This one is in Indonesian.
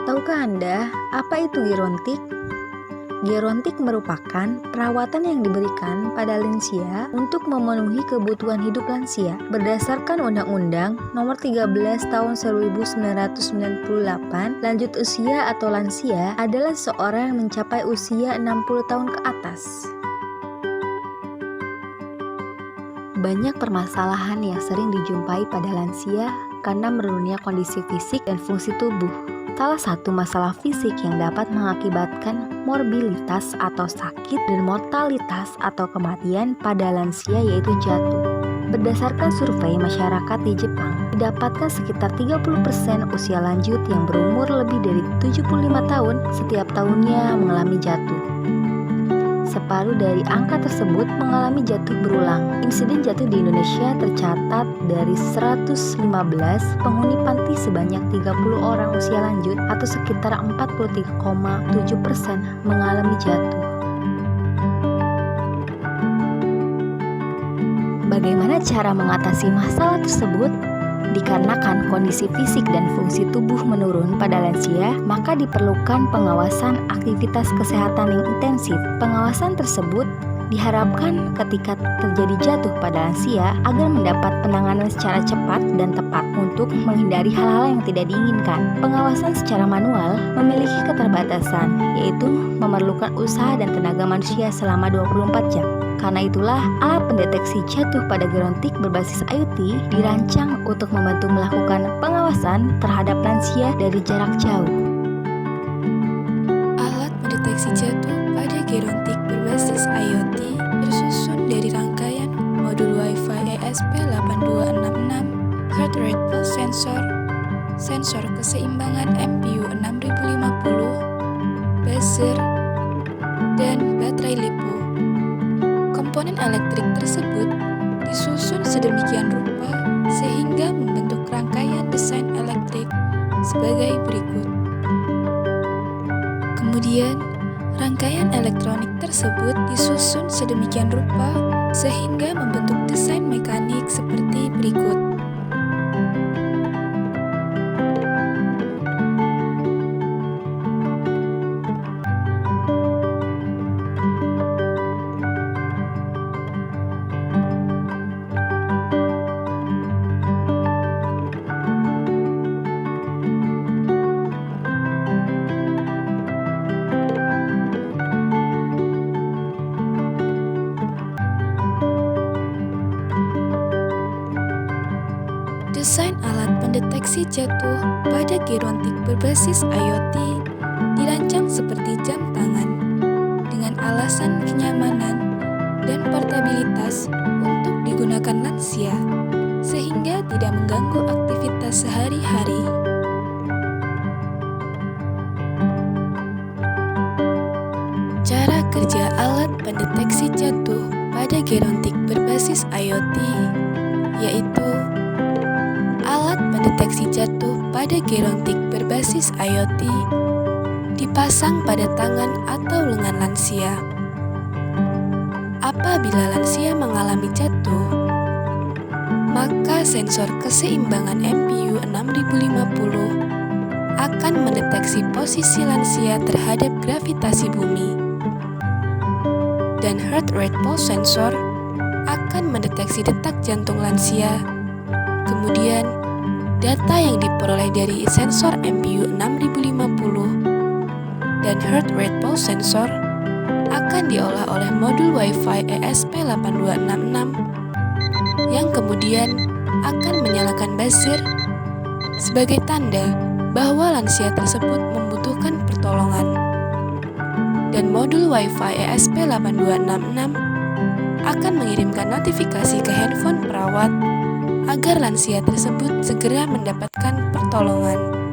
Tahukah Anda apa itu gerontik? Gerontik merupakan perawatan yang diberikan pada lansia untuk memenuhi kebutuhan hidup lansia. Berdasarkan Undang-Undang Nomor 13 Tahun 1998, lanjut usia atau lansia adalah seorang yang mencapai usia 60 tahun ke atas. Banyak permasalahan yang sering dijumpai pada lansia karena menurunnya kondisi fisik dan fungsi tubuh. Salah satu masalah fisik yang dapat mengakibatkan morbilitas atau sakit dan mortalitas atau kematian pada lansia yaitu jatuh. Berdasarkan survei masyarakat di Jepang, didapatkan sekitar 30% usia lanjut yang berumur lebih dari 75 tahun setiap tahunnya mengalami jatuh. Separuh dari angka tersebut mengalami jatuh berulang. Insiden jatuh di Indonesia tercatat dari 115 penghuni panti sebanyak 30 orang usia lanjut atau sekitar 43,7% mengalami jatuh. Bagaimana cara mengatasi masalah tersebut? Dikarenakan kondisi fisik dan fungsi tubuh menurun pada lansia, maka diperlukan pengawasan aktivitas kesehatan yang intensif. Pengawasan tersebut diharapkan ketika terjadi jatuh pada lansia agar mendapat penanganan secara cepat dan tepat untuk menghindari hal-hal yang tidak diinginkan. Pengawasan secara manual memiliki keterbatasan, yaitu memerlukan usaha dan tenaga manusia selama 24 jam. Karena itulah, alat pendeteksi jatuh pada gerontik berbasis IoT dirancang untuk membantu melakukan pengawasan terhadap lansia dari jarak jauh. Alat pendeteksi jatuh pada gerontik berbasis IoT tersusun dari rangkaian modul Wi-Fi ESP8266, heart rate pulse sensor, sensor keseimbangan MPU 6050, buzzer, dan baterai LiPo. Komponen elektrik tersebut disusun sedemikian rupa sehingga membentuk rangkaian desain elektrik sebagai berikut. Kemudian, rangkaian elektronik tersebut disusun sedemikian rupa sehingga membentuk desain mekanik seperti berikut. Desain alat pendeteksi jatuh pada gerontik berbasis IoT dirancang seperti jam tangan dengan alasan kenyamanan dan portabilitas untuk digunakan lansia sehingga tidak mengganggu aktivitas sehari-hari. Cara kerja alat pendeteksi jatuh pada gerontik berbasis IoT yaitu alat pendeteksi jatuh pada gerontik berbasis IoT dipasang pada tangan atau lengan lansia. Apabila lansia mengalami jatuh, maka sensor keseimbangan MPU 6050 akan mendeteksi posisi lansia terhadap gravitasi bumi. Dan heart rate pulse sensor akan mendeteksi detak jantung lansia. Kemudian, data yang diperoleh dari sensor MPU 6050 dan heart rate pulse sensor akan diolah oleh modul Wi-Fi ESP8266 yang kemudian akan menyalakan buzzer sebagai tanda bahwa lansia tersebut membutuhkan pertolongan. Dan modul Wi-Fi ESP8266 akan mengirimkan notifikasi ke handphone perawat agar lansia tersebut segera mendapatkan pertolongan.